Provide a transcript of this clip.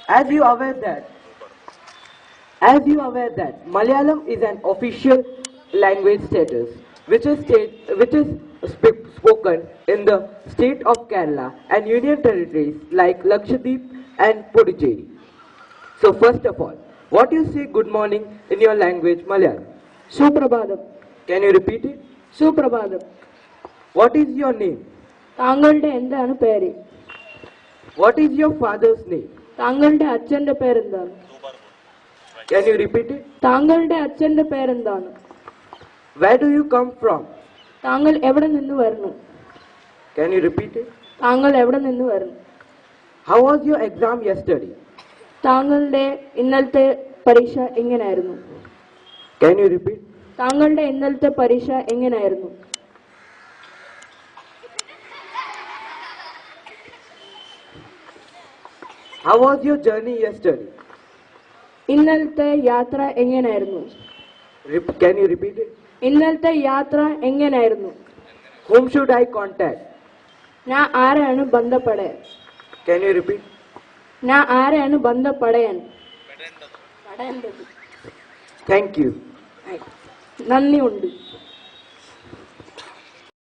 As you aware that, Malayalam is an official language status, which is spoken in the state of Kerala and union territories like Lakshadweep and Puducherry. So first of all, what you say good morning in your language Malayalam? Suprabhadam. Can you repeat it? Suprabhadam. What is your name? താങ്കളുടെ എന്താണ് പേര്? What is your father's name? താങ്കളുടെ അച്ഛന്റെ പേരെന്താണ്? Can you repeat it? താങ്കളുടെ അച്ഛന്റെ പേരെന്താണ്? Where do you come from? താങ്കൾ എവിടെ നിന്ന് വരുന്നു? Can you repeat it? താങ്കൾ എവിടെ നിന്ന് വരുന്നു? How was your exam yesterday? താങ്കളുടെ ഇന്നലത്തെ പരീക്ഷ എങ്ങനെയായിരുന്നു? Can you repeat? താങ്കളുടെ ഇന്നലത്തെ പരീക്ഷ എങ്ങനെയായിരുന്നു? How was your journey yesterday? ഇന്നലത്തെ യാത്ര എങ്ങനെയായിരുന്നു? Can you repeat it? ഇന്നലത്തെ യാത്ര എങ്ങനെയായിരുന്നു? Whom should I contact? ഞാൻ ആരെയാണ് ബന്ധപ്പെടേൻ? Can you repeat? ഞാൻ ആരെയാണ് ബന്ധപ്പെടേൻ? Thank you. നന്ദിയുണ്ട്.